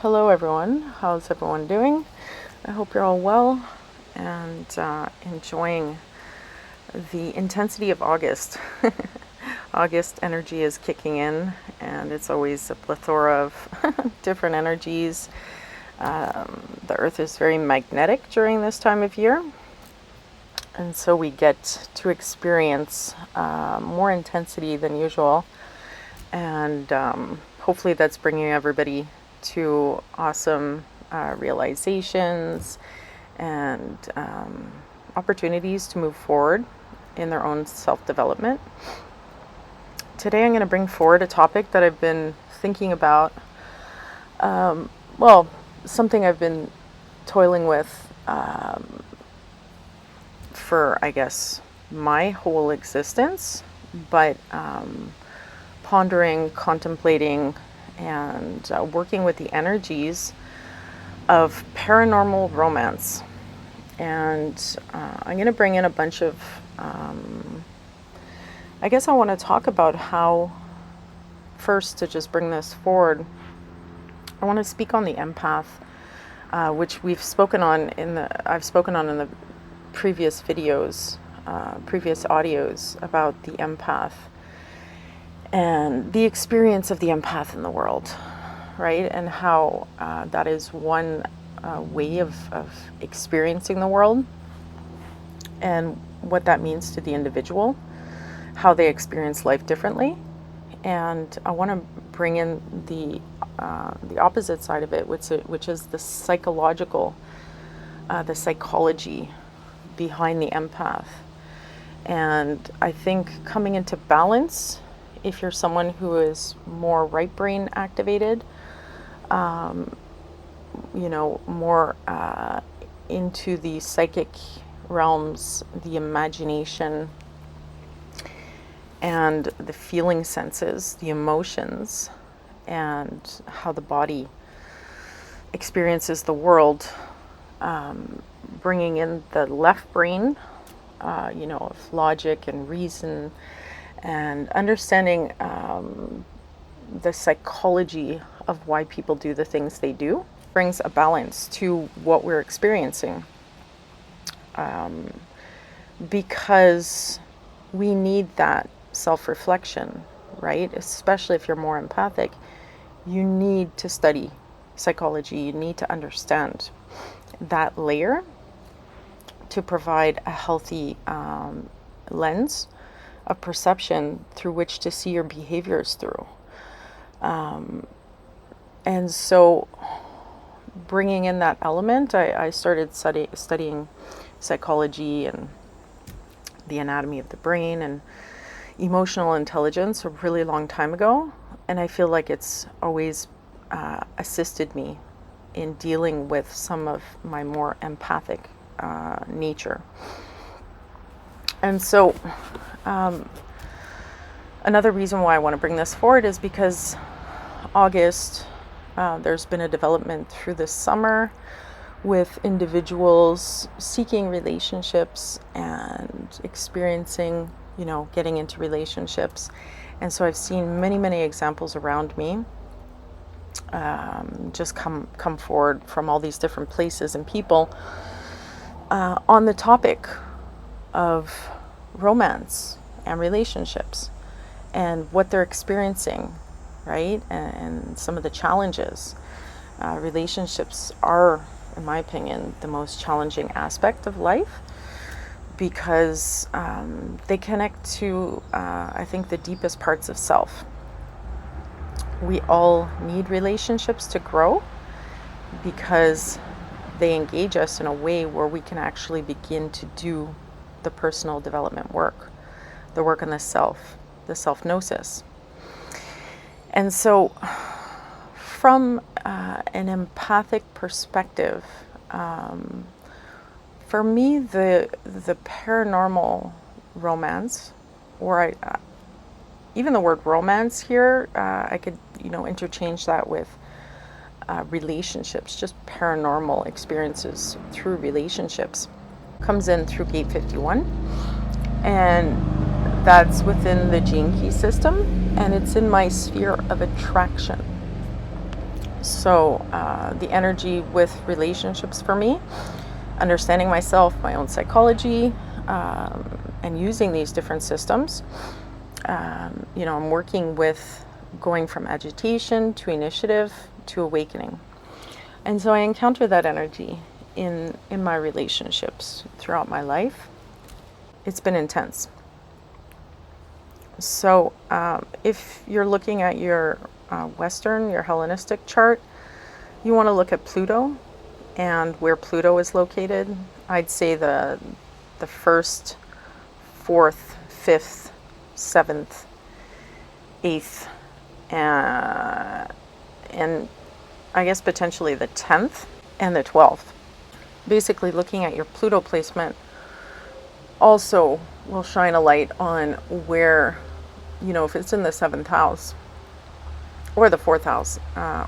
Hello everyone, how's everyone doing? I hope you're all well and enjoying the intensity of August. August energy is kicking in, and it's always a plethora of different energies. The earth is very magnetic during this time of year, and so we get to experience more intensity than usual, and hopefully that's bringing everybody to awesome realizations and opportunities to move forward in their own self-development. Today I'm going to bring forward a topic that I've been thinking about, something I've been toiling with for, I guess, my whole existence, but pondering, contemplating, and working with the energies of paranormal romance. And I'm going to bring in a bunch of, I guess I want to talk about how, first, to just bring this forward, I want to speak on the empath, which I've spoken on in the previous videos, previous audios about the empath and the experience of the empath in the world, right? And how that is one way of experiencing the world, and what that means to the individual, how they experience life differently. And I want to bring in the opposite side of it, which is the psychological, the psychology behind the empath. And I think coming into balance, if you're someone who is more right brain activated, more into the psychic realms, the imagination, and the feeling senses, the emotions, and how the body experiences the world, bringing in the left brain, of logic and reason, and understanding the psychology of why people do the things they do, brings a balance to what we're experiencing. Because we need that self-reflection, right? Especially if you're more empathic, you need to study psychology, you need to understand that layer to provide a healthy lens of perception through which to see your behaviors through. And so bringing in that element, I started studying psychology and the anatomy of the brain and emotional intelligence a really long time ago. And I feel like it's always assisted me in dealing with some of my more empathic nature. And so another reason why I want to bring this forward is because August, there's been a development through this summer with individuals seeking relationships and experiencing, getting into relationships. And so I've seen many, many examples around me just come forward from all these different places and people on the topic of romance and relationships and what they're experiencing, right? And some of the challenges. Relationships are, in my opinion, the most challenging aspect of life, because they connect to, I think, the deepest parts of self. We all need relationships to grow, because they engage us in a way where we can actually begin to do the personal development work, the work on the self-gnosis. And so from an empathic perspective, for me, the paranormal romance, or even the word romance here, I could interchange that with relationships, just paranormal experiences through relationships, comes in through gate 51, and that's within the gene key system, and it's in my sphere of attraction. So the energy with relationships for me, understanding myself, my own psychology, and using these different systems. I'm working with going from agitation to initiative to awakening. And so I encounter that energy in my relationships throughout my life. It's been intense. So if you're looking at your Western, your Hellenistic chart, you want to look at Pluto and where Pluto is located. I'd say the first, fourth, fifth, seventh, eighth, and I guess potentially the 10th and the 12th. Basically, looking at your Pluto placement also will shine a light on where, if it's in the 7th house or the 4th house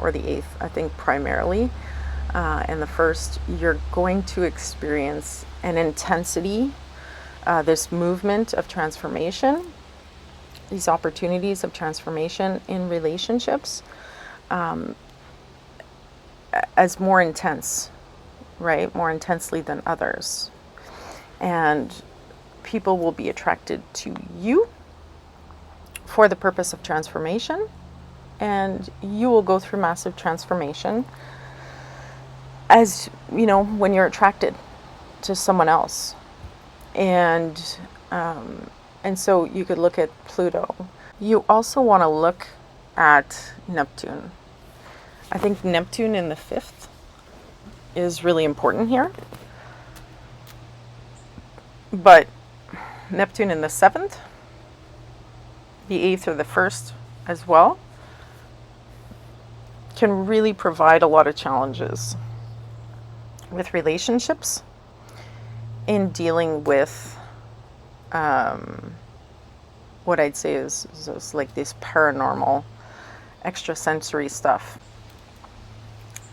or the 8th, I think primarily, and the first, you're going to experience an intensity, this movement of transformation, these opportunities of transformation in relationships as more intense, right? More intensely than others. And people will be attracted to you for the purpose of transformation. And you will go through massive transformation as, when you're attracted to someone else. And so you could look at Pluto. You also want to look at Neptune. I think Neptune in the 5th is really important here. But Neptune in the 7th, the 8th or the 1st as well, can really provide a lot of challenges with relationships in dealing with what I'd say is like this paranormal, extrasensory stuff.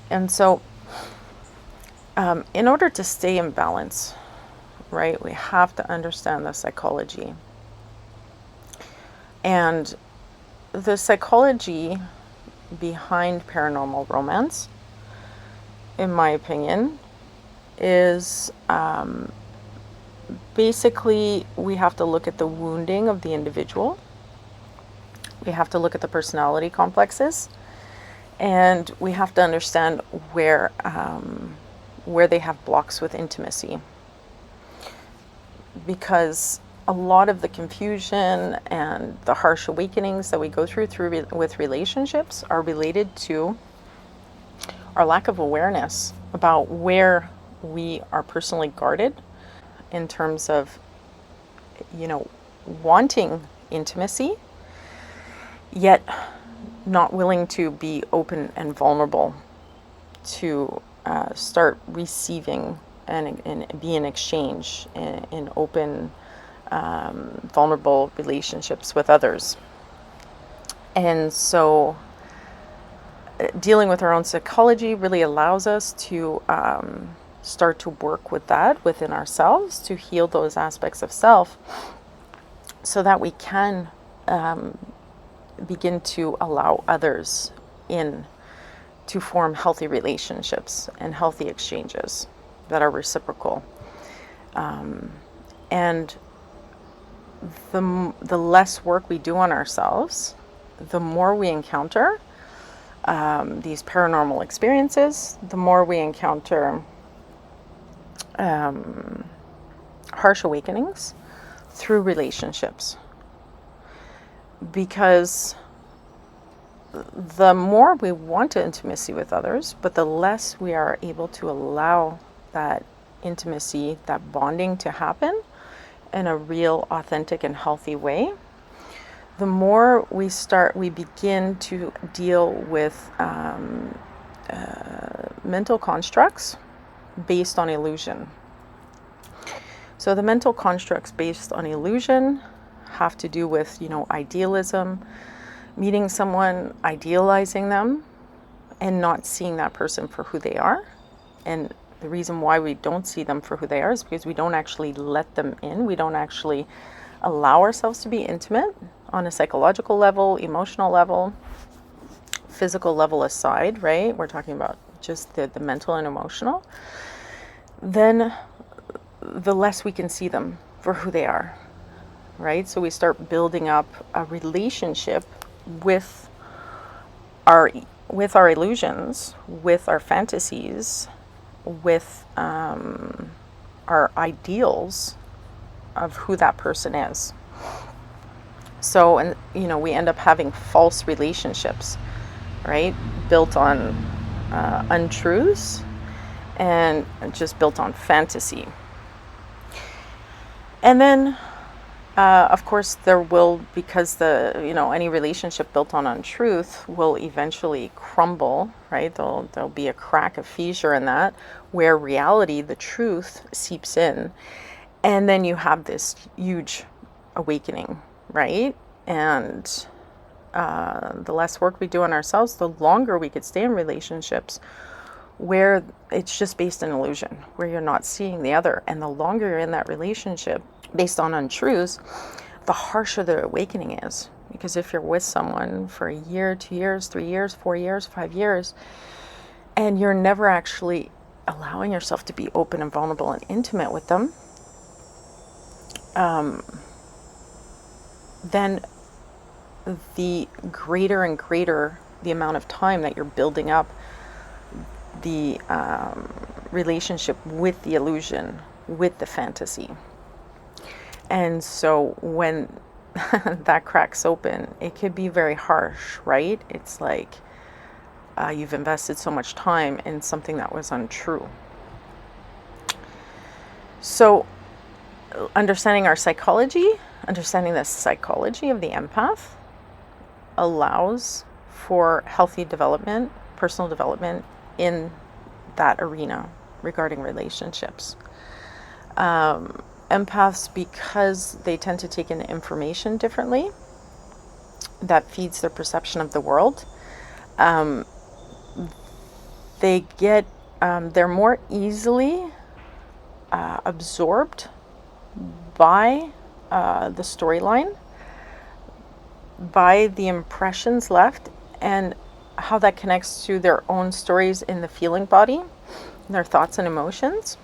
And so in order to stay in balance, right, we have to understand the psychology. And the psychology behind paranormal romance, in my opinion, is basically we have to look at the wounding of the individual. We have to look at the personality complexes, and we have to understand where they have blocks with intimacy. Because a lot of the confusion and the harsh awakenings that we go through with relationships are related to our lack of awareness about where we are personally guarded in terms of, wanting intimacy, yet not willing to be open and vulnerable to start receiving and be in exchange in open, vulnerable relationships with others. And so dealing with our own psychology really allows us to start to work with that within ourselves, to heal those aspects of self, so that we can begin to allow others in to form healthy relationships and healthy exchanges that are reciprocal. And the less work we do on ourselves, the more we encounter these paranormal experiences, the more we encounter harsh awakenings through relationships. Because the more we want intimacy with others, but the less we are able to allow that intimacy, that bonding to happen in a real, authentic, and healthy way, the more we begin to deal with mental constructs based on illusion. So the mental constructs based on illusion have to do with, idealism, meeting someone, idealizing them, and not seeing that person for who they are. And the reason why we don't see them for who they are is because we don't actually let them in. We don't actually allow ourselves to be intimate on a psychological level, emotional level, physical level aside, right? We're talking about just the mental and emotional. Then the less we can see them for who they are, right? So we start building up a relationship with our illusions, with our fantasies, with our ideals of who that person is. So, and we end up having false relationships, right? Built on untruths and just built on fantasy. And then, of course, there will, because any relationship built on untruth will eventually crumble, right? There'll be a crack, a fissure in that, where reality, the truth, seeps in. And then you have this huge awakening, right? And the less work we do on ourselves, the longer we could stay in relationships where it's just based in illusion, where you're not seeing the other. And the longer you're in that relationship based on untruths, the harsher the awakening is. Because if you're with someone for a year, 2 years, 3 years, 4 years, 5 years, and you're never actually allowing yourself to be open and vulnerable and intimate with them, then the greater and greater the amount of time that you're building up the relationship with the illusion, with the fantasy. And so when that cracks open, it could be very harsh, right? It's like you've invested so much time in something that was untrue. So understanding our psychology, understanding the psychology of the empath allows for healthy development, personal development in that arena regarding relationships. Empaths, because they tend to take in information differently, that feeds their perception of the world. They're more easily absorbed by the storyline, by the impressions left, and how that connects to their own stories in the feeling body, their thoughts and emotions.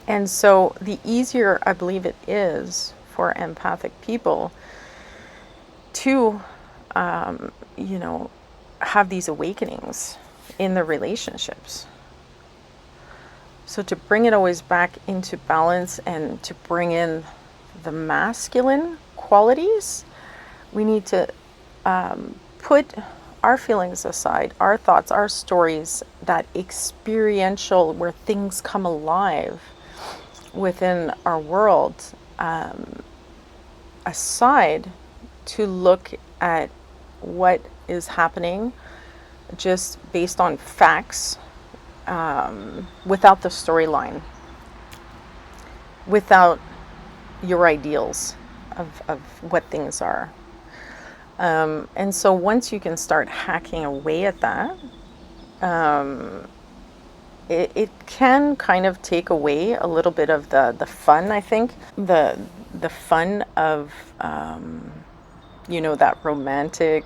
And so the easier, I believe, it is for empathic people to, have these awakenings in their relationships. So to bring it always back into balance and to bring in the masculine qualities, we need to put our feelings aside, our thoughts, our stories, that experiential where things come alive within our world, aside, to look at what is happening just based on facts, without the storyline, without your ideals of what things are. And so once you can start hacking away at that, it can kind of take away a little bit of the fun, I think. The fun of, that romantic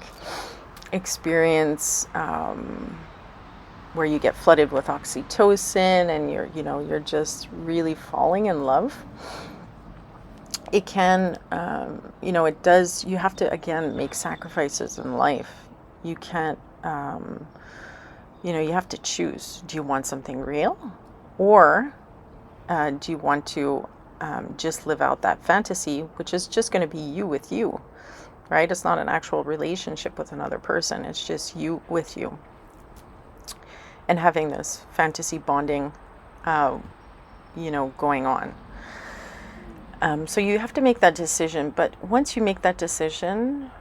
experience, where you get flooded with oxytocin and you're just really falling in love. It can, it does, you have to, again, make sacrifices in life. You can't, you have to choose. Do you want something real? Or do you want to just live out that fantasy, which is just going to be you with you, right? It's not an actual relationship with another person. It's just you with you. And having this fantasy bonding, going on. So you have to make that decision. But once you make that decision,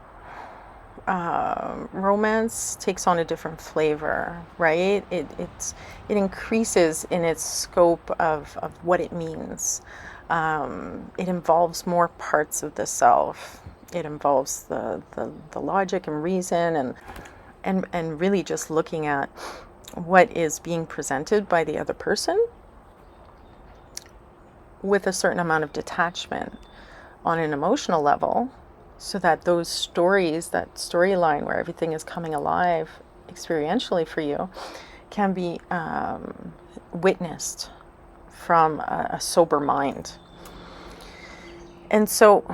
romance takes on a different flavor, right? It increases in its scope of what it means. It involves more parts of the self. It involves the logic and reason and really just looking at what is being presented by the other person with a certain amount of detachment on an emotional level, so that those stories, that storyline where everything is coming alive experientially for you, can be witnessed from a sober mind. And so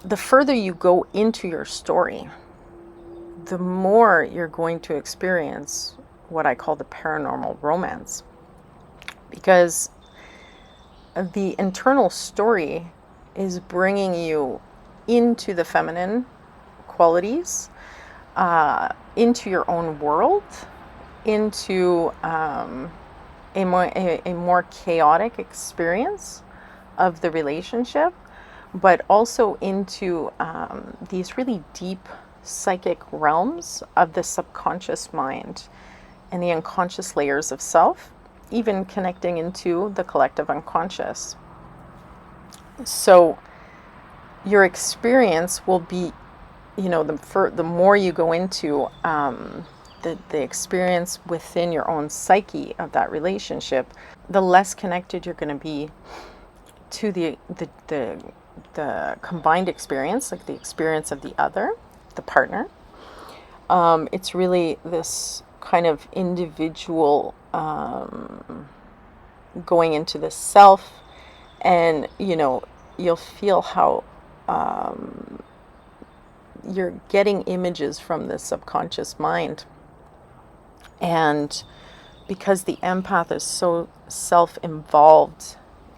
the further you go into your story, the more you're going to experience what I call the paranormal romance. Because the internal story is bringing you into the feminine qualities, into your own world, into a more chaotic experience of the relationship, but also into these really deep psychic realms of the subconscious mind and the unconscious layers of self, even connecting into the collective unconscious. So your experience will be, the more you go into the experience within your own psyche of that relationship, the less connected you're going to be to the combined experience, like the experience of the other, the partner. It's really this kind of individual going into the self, and you'll feel how you're getting images from the subconscious mind. And because the empath is so self-involved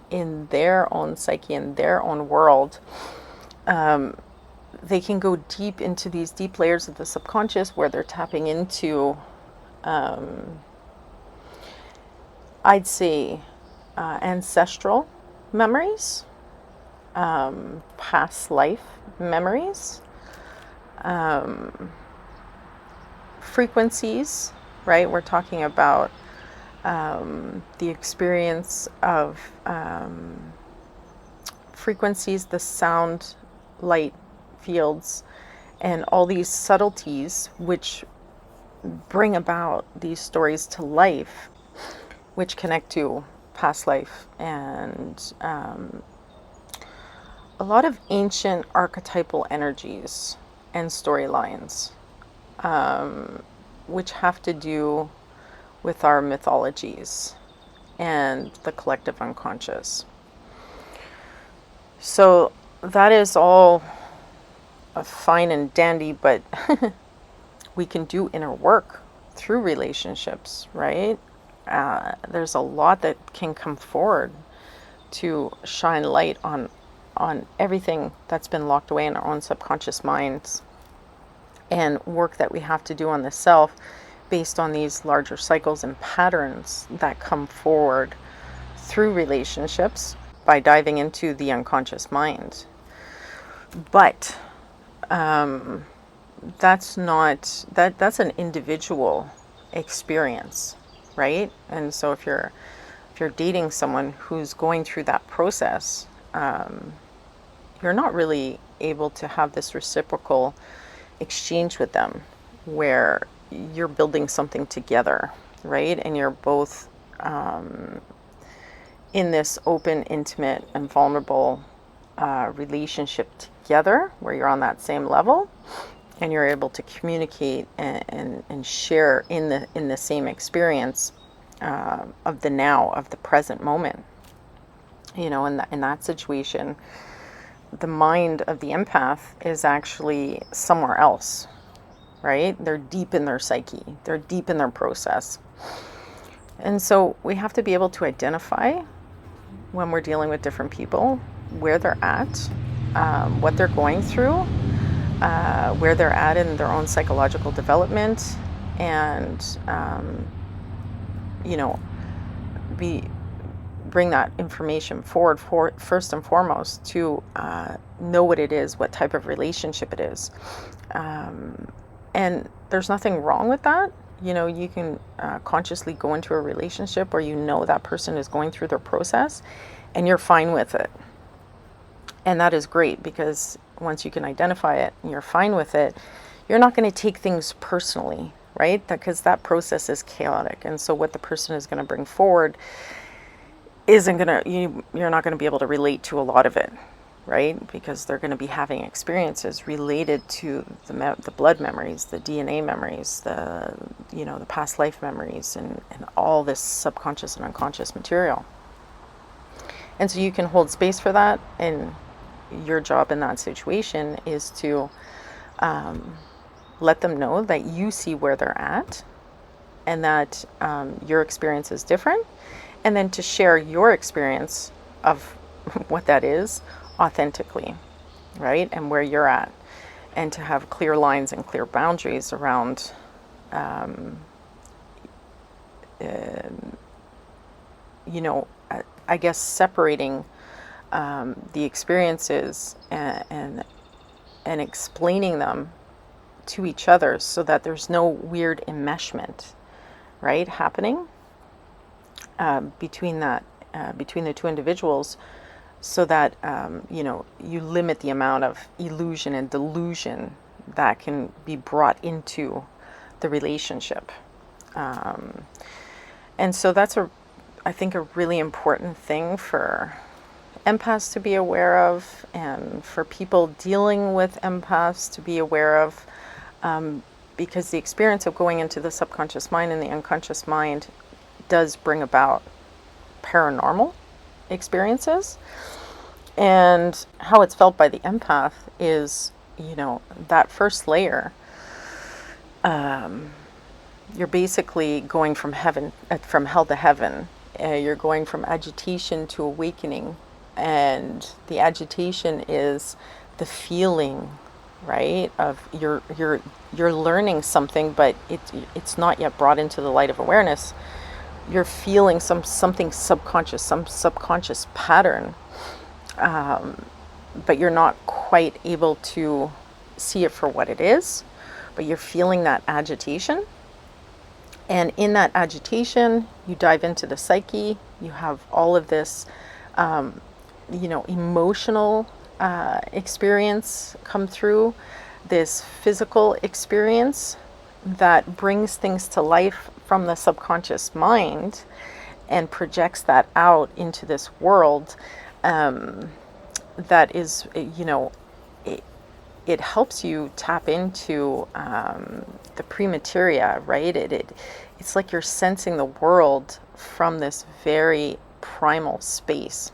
in their own psyche, in their own world, they can go deep into these deep layers of the subconscious where they're tapping into, I'd say, ancestral memories, past life memories, frequencies, right? We're talking about the experience of frequencies, the sound, light fields, and all these subtleties which bring about these stories to life, which connect to past life, and a lot of ancient archetypal energies and storylines, which have to do with our mythologies and the collective unconscious. So that is all fine and dandy, but we can do inner work through relationships, right? There's a lot that can come forward to shine light on everything that's been locked away in our own subconscious minds, and work that we have to do on the self based on these larger cycles and patterns that come forward through relationships by diving into the unconscious mind. But that's an individual experience, right? And so if you're dating someone who's going through that process, you're not really able to have this reciprocal exchange with them where you're building something together, right? And you're both in this open, intimate, and vulnerable relationship together, where you're on that same level, and you're able to communicate and share in the same experience of the now, of the present moment. In that situation, the mind of the empath is actually somewhere else, right? They're deep in their psyche. They're deep in their process. And so we have to be able to identify when we're dealing with different people, where they're at, what they're going through, where they're at in their own psychological development, and, bring that information forward first and foremost to know what it is, what type of relationship it is. And there's nothing wrong with that. You can consciously go into a relationship where that person is going through their process and you're fine with it. And that is great, because once you can identify it and you're fine with it, you're not going to take things personally, right? Because that process is chaotic. And so what the person is going to bring forward you're not going to be able to relate to a lot of it. right? Because they're going to be having experiences related to the blood memories, the DNA memories, the past life memories, and all this subconscious and unconscious material. And so you can hold space for that, and your job in that situation is to let them know that you see where they're at, and that your experience is different, and then to share your experience of what that is authentically, right? And where you're at, and to have clear lines and clear boundaries around I guess separating the experiences and explaining them to each other, so that there's no weird enmeshment, right, happening between the two individuals, so that you limit the amount of illusion and delusion that can be brought into the relationship. And so that's I think a really important thing for empaths to be aware of, and for people dealing with empaths to be aware of, because the experience of going into the subconscious mind and the unconscious mind does bring about paranormal experiences. And how it's felt by the empath is, that first layer, you're basically going from hell to heaven. You're going from agitation to awakening, and the agitation is the feeling, right, of you're learning something, but it's not yet brought into the light of awareness. You're feeling something subconscious, some subconscious pattern, but you're not quite able to see it for what it is. But you're feeling that agitation. And in that agitation, you dive into the psyche. You have all of this, emotional experience come through, this physical experience that brings things to life from the subconscious mind and projects that out into this world. That is, it helps you tap into the premateria, right? It's like you're sensing the world from this very primal space.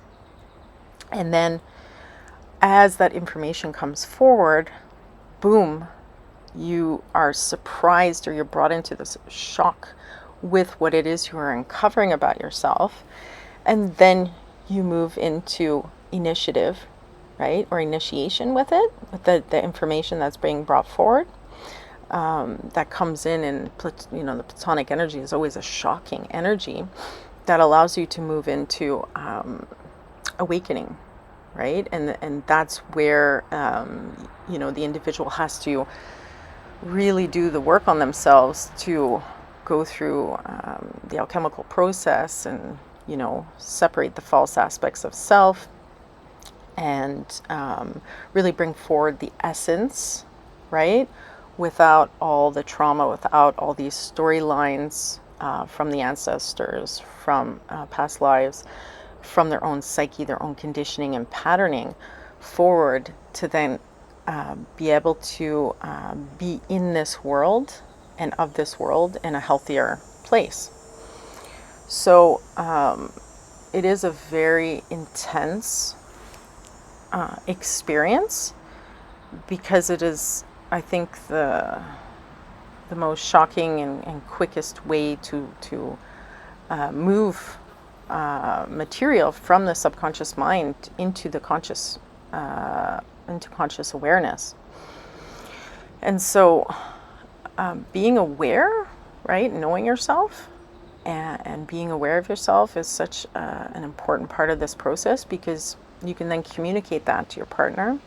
And then as that information comes forward, boom, you are surprised, or you're brought into this shock with what it is you are uncovering about yourself. And then you move into initiative, right, or initiation with it, with the information that's being brought forward. That comes in, and the Platonic energy is always a shocking energy that allows you to move into awakening, right? And that's where the individual has to really do the work on themselves to go through the alchemical process, and separate the false aspects of self, and really bring forward the essence, right? Without all the trauma, without all these storylines from the ancestors, from past lives, from their own psyche, their own conditioning and patterning forward, to then be able to be in this world and of this world in a healthier place. So it is a very intense experience, because it is, I think, the most shocking and quickest way to move material from the subconscious mind into the conscious awareness. And so being aware, right, knowing yourself and being aware of yourself is such an important part of this process, because you can then communicate that to your partner.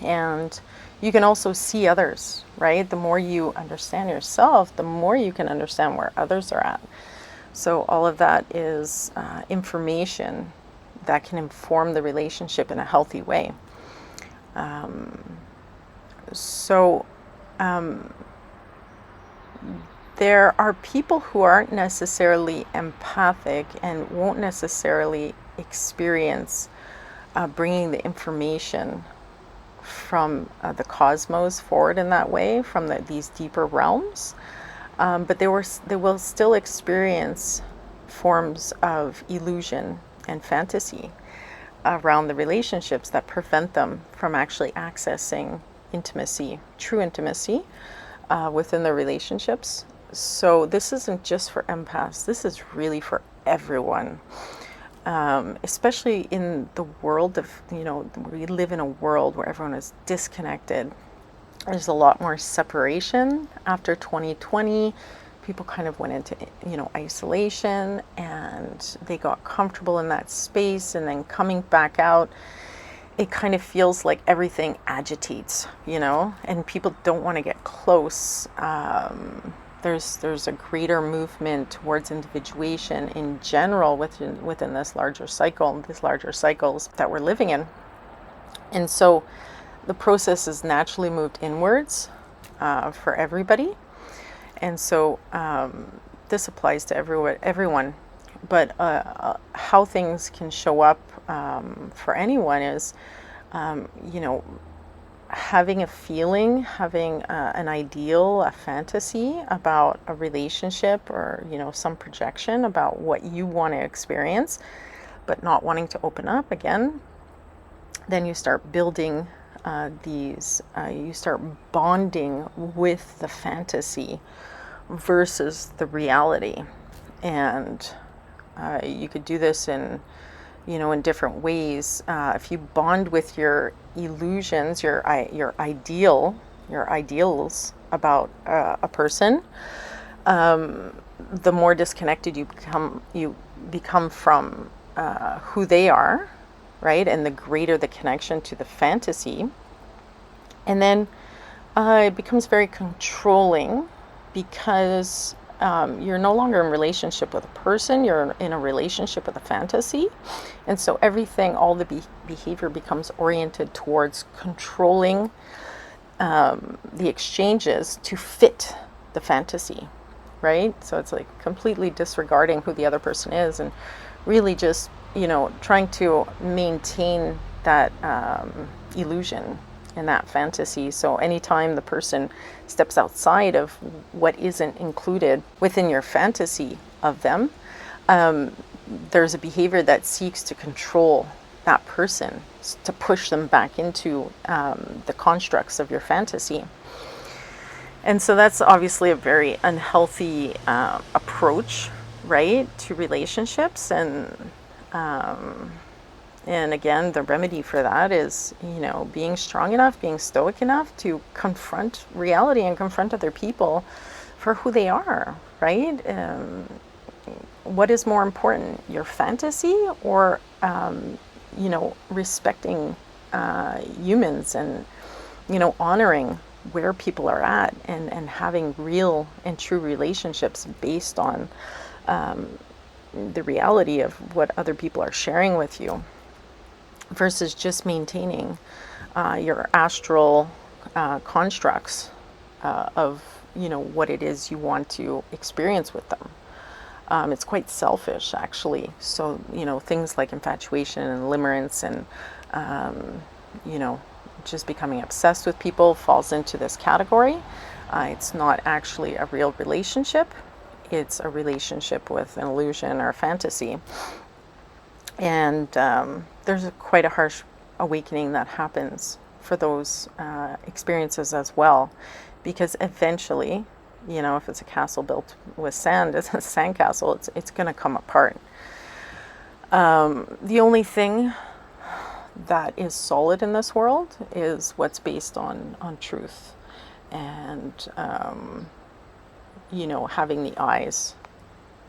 And you can also see others, right? The more you understand yourself, the more you can understand where others are at. So all of that is information that can inform the relationship in a healthy way. There are people who aren't necessarily empathic and won't necessarily experience bringing the information from the cosmos forward in that way, from these deeper realms. But they will still experience forms of illusion and fantasy around the relationships that prevent them from actually accessing intimacy, true intimacy, within their relationships. So this isn't just for empaths, this is really for everyone. Especially in the world of, we live in a world where everyone is disconnected. There's a lot more separation after 2020. People kind of went into, isolation, and they got comfortable in that space, and then coming back out, it kind of feels like everything agitates, and people don't want to get close. There's a greater movement towards individuation in general within this larger cycle, these larger cycles that we're living in. And so the process is naturally moved inwards for everybody. And so this applies to everyone. But how things can show up for anyone is, having a feeling, having an ideal, a fantasy about a relationship, or, some projection about what you want to experience, but not wanting to open up again. Then you start building you start bonding with the fantasy versus the reality. And you could do this in different ways. If you bond with your illusions, your ideals about a person, the more disconnected you become from who they are, right? And the greater the connection to the fantasy. And then it becomes very controlling, because you're no longer in relationship with a person, you're in a relationship with a fantasy. And so all the behavior becomes oriented towards controlling the exchanges to fit the fantasy, right? So it's like completely disregarding who the other person is, and really just, trying to maintain that illusion in that fantasy. So anytime the person steps outside of what isn't included within your fantasy of them, there's a behavior that seeks to control that person, to push them back into the constructs of your fantasy. And so that's obviously a very unhealthy approach, right, to relationships. And again, the remedy for that is, being strong enough, being stoic enough to confront reality and confront other people for who they are, right? What is more important, your fantasy, or, respecting humans, and, honoring where people are at, and having real and true relationships based on the reality of what other people are sharing with you, versus just maintaining your astral constructs of what it is you want to experience with them. It's quite selfish, actually. So things like infatuation and limerence, and just becoming obsessed with people falls into this category. It's not actually a real relationship. It's a relationship with an illusion or a fantasy. And there's quite a harsh awakening that happens for those experiences as well, because eventually, if it's a castle built with sand, it's a sandcastle, it's going to come apart. The only thing that is solid in this world is what's based on truth, and having the eyes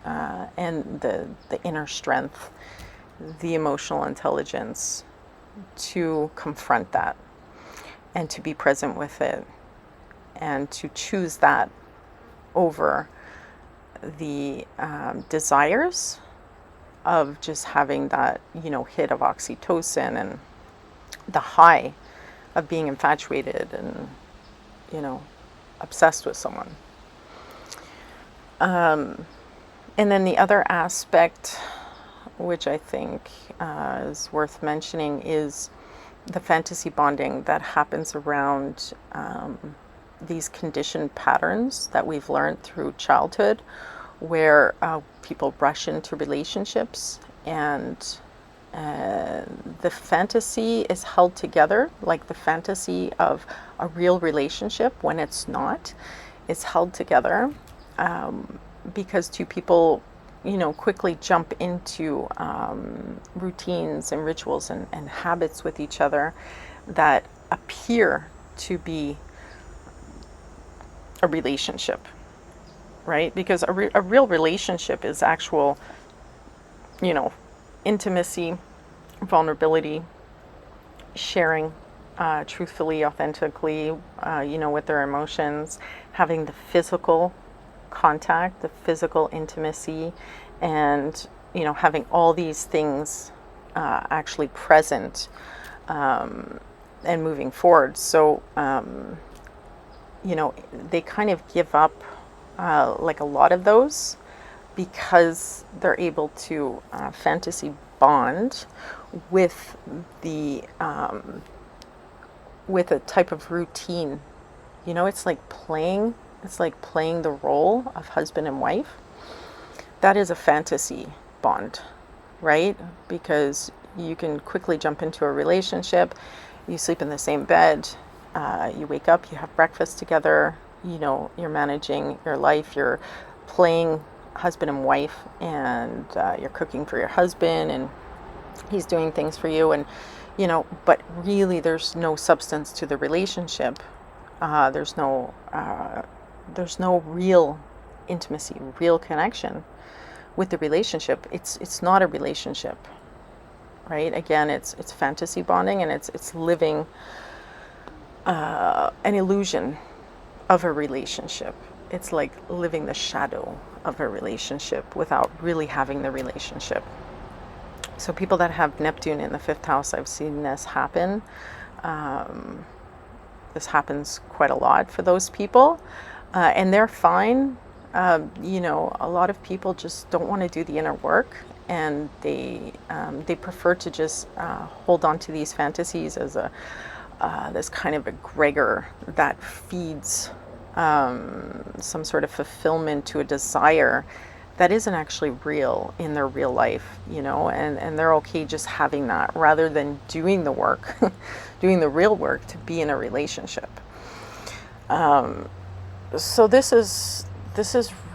and the inner strength, the emotional intelligence to confront that, and to be present with it, and to choose that over the desires of just having that hit of oxytocin, and the high of being infatuated and obsessed with someone. And then the other aspect which I think is worth mentioning, is the fantasy bonding that happens around these conditioned patterns that we've learned through childhood, where people rush into relationships, and the fantasy is held together, like the fantasy of a real relationship, when it's not, is held together because two people, quickly jump into routines and rituals and habits with each other that appear to be a relationship, right? Because a real relationship is actual, intimacy, vulnerability, sharing truthfully, authentically, with their emotions, having the physical contact, the physical intimacy, and, having all these things actually present and moving forward. So, they kind of give up like a lot of those because they're able to fantasy bond with the with a type of routine. It's like playing the role of husband and wife. That is a fantasy bond, right? Because you can quickly jump into a relationship, you sleep in the same bed, you wake up, you have breakfast together, you're managing your life, you're playing husband and wife, and you're cooking for your husband, and he's doing things for you, and but really there's no substance to the relationship. There's no real intimacy, real connection with the relationship. It's not a relationship, right? Again, it's fantasy bonding, and it's living an illusion of a relationship. It's like living the shadow of a relationship without really having the relationship. So people that have Neptune in the 5th house, I've seen this happen. This happens quite a lot for those people, and they're fine. A lot of people just don't want to do the inner work, and they prefer to just hold on to these fantasies as this kind of egregor that feeds some sort of fulfillment to a desire that isn't actually real in their real life, and they're okay just having that rather than doing the work, doing the real work to be in a relationship. So this is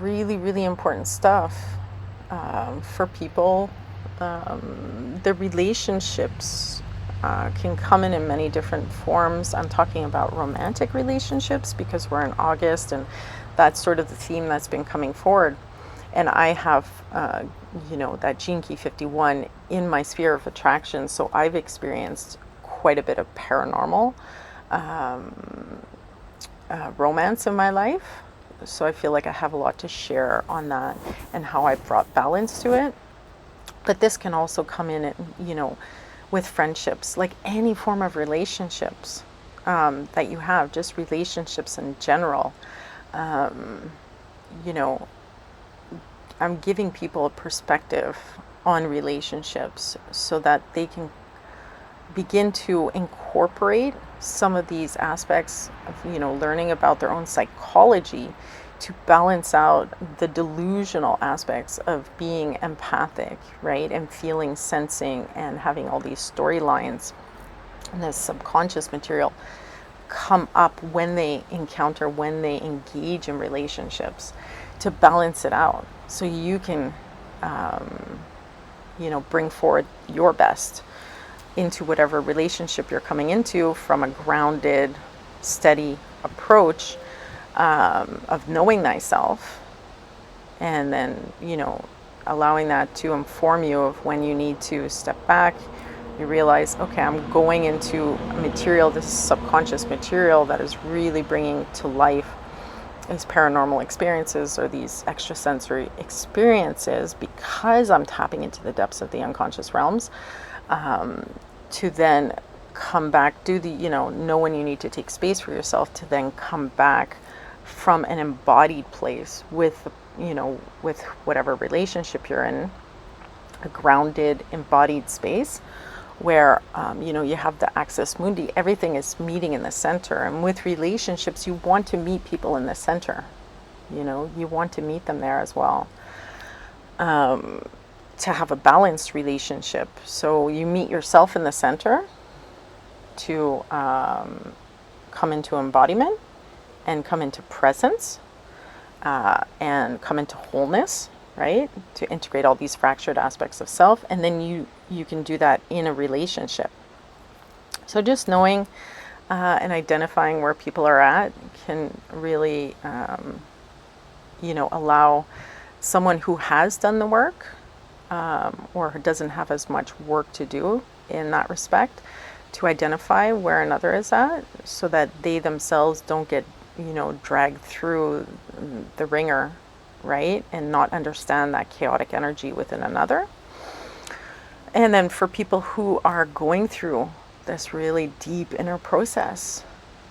really, really important stuff for people. The relationships can come in many different forms. I'm talking about romantic relationships because we're in August, and that's sort of the theme that's been coming forward. And I have, that Gene Key 51 in my sphere of attraction, so I've experienced quite a bit of paranormal romance in my life. So I feel like I have a lot to share on that and how I brought balance to it. But this can also come in, with friendships, like any form of relationships that you have, just relationships in general. I'm giving people a perspective on relationships so that they can begin to incorporate some of these aspects of, learning about their own psychology to balance out the delusional aspects of being empathic, right? And feeling, sensing, and having all these storylines and this subconscious material come up when they engage in relationships, to balance it out so you can, bring forward your best into whatever relationship you're coming into from a grounded, steady approach of knowing thyself, and then, allowing that to inform you of when you need to step back. You realize, okay, I'm going into material, this subconscious material that is really bringing to life these paranormal experiences or these extrasensory experiences because I'm tapping into the depths of the unconscious realms, to then come back, know when you need to take space for yourself to then come back from an embodied place with, with whatever relationship you're in, a grounded, embodied space where you have the axis mundi, everything is meeting in the center. And with relationships, you want to meet people in the center. You want to meet them there as well, to have a balanced relationship. So you meet yourself in the center to come into embodiment and come into presence, and come into wholeness, right? To integrate all these fractured aspects of self. And then you can do that in a relationship. So just knowing and identifying where people are at can really, allow someone who has done the work, or doesn't have as much work to do in that respect, to identify where another is at, so that they themselves don't get dragged through the ringer, right? And not understand that chaotic energy within another. And then for people who are going through this really deep inner process,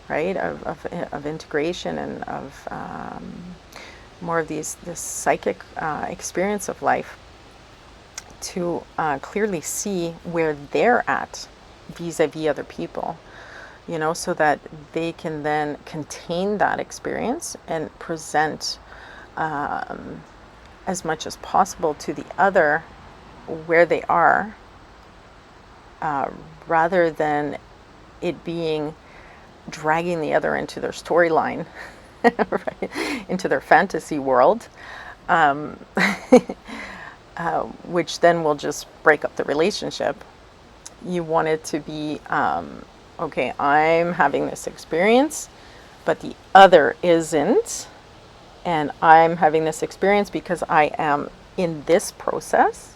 right, of integration and of more of this psychic experience of life, to clearly see where they're at vis-a-vis other people, so that they can then contain that experience and present as much as possible to the other where they are, rather than it being dragging the other into their storyline, right? Into their fantasy world, which then will just break up the relationship. You want it to be, okay, I'm having this experience, but the other isn't. And I'm having this experience because I am in this process,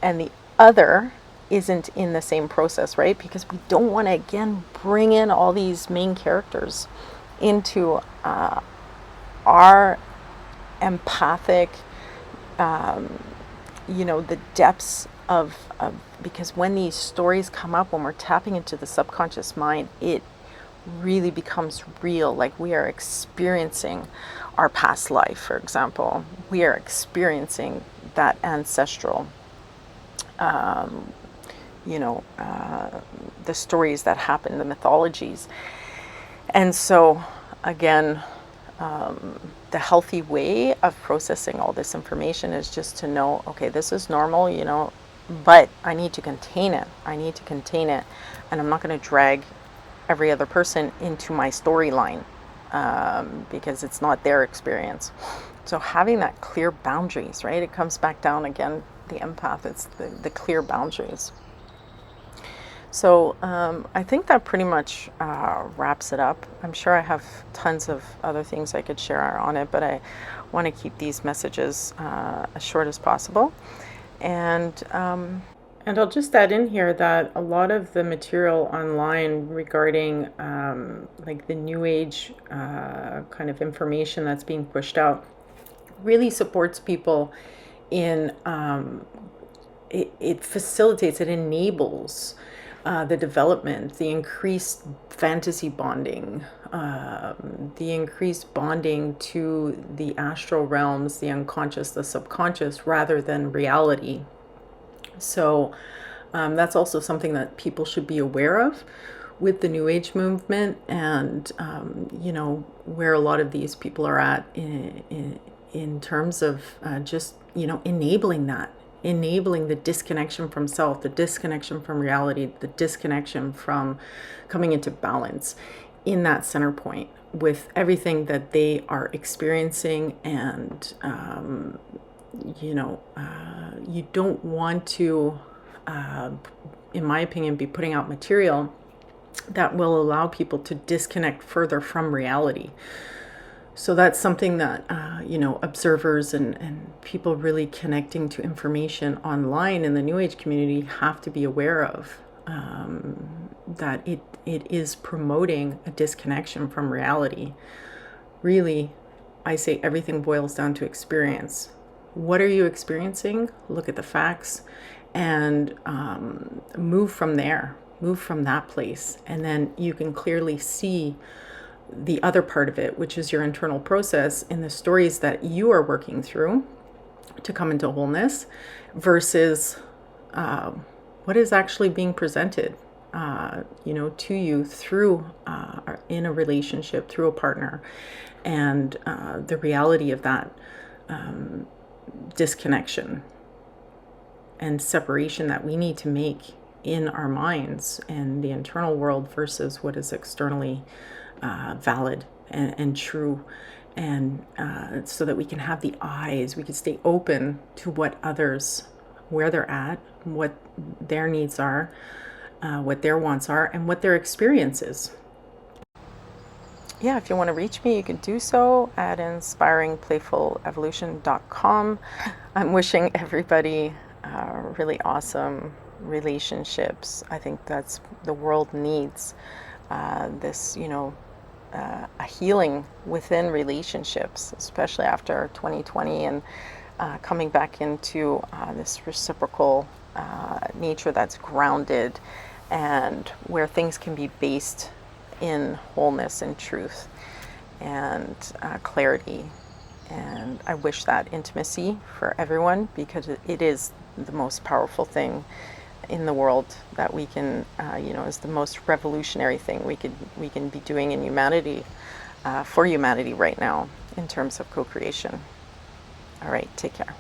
and the other isn't in the same process, right? Because we don't want to, again, bring in all these main characters into our empathic, the depths of, because when these stories come up, when we're tapping into the subconscious mind, it really becomes real. Like, we are experiencing our past life, for example. We are experiencing that ancestral, the stories that happen, the mythologies. And so, again, the healthy way of processing all this information is just to know, okay, this is normal, but I need to contain it. And I'm not going to drag every other person into my storyline, because it's not their experience. So having that clear boundaries, right? It comes back down again, the empath, it's the clear boundaries. So I think that pretty much wraps it up. I'm sure I have tons of other things I could share on it, but I want to keep these messages as short as possible. And I'll just add in here that a lot of the material online regarding like the New Age kind of information that's being pushed out really supports people in, it facilitates, it enables the development, the increased fantasy bonding, the increased bonding to the astral realms, the unconscious, the subconscious, rather than reality. So that's also something that people should be aware of with the New Age movement, and where a lot of these people are at in terms of just enabling the disconnection from self, the disconnection from reality, the disconnection from coming into balance in that center point with everything that they are experiencing. And you don't want to, in my opinion, be putting out material that will allow people to disconnect further from reality. So that's something that, observers and people really connecting to information online in the New Age community have to be aware of, that it is promoting a disconnection from reality. Really, I say everything boils down to experience. What are you experiencing? Look at the facts and move from there, move from that place. And then you can clearly see the other part of it, which is your internal process in the stories that you are working through to come into wholeness, versus what is actually being presented, to you through in a relationship, through a partner, and the reality of that disconnection and separation that we need to make in our minds and the internal world versus what is externally valid and true. And so that we can have the eyes, we can stay open to what others, where they're at, what their needs are, what their wants are, and what their experience is. Yeah, if you want to reach me, you can do so at inspiringplayfulevolution.com. I'm wishing everybody really awesome relationships. I think that's the world needs this, a healing within relationships, especially after 2020 and coming back into this reciprocal nature that's grounded and where things can be based in wholeness and truth and clarity. And I wish that intimacy for everyone, because it is the most powerful thing in the world that we can, is the most revolutionary thing we can be doing in humanity, for humanity right now in terms of co-creation. All right, take care.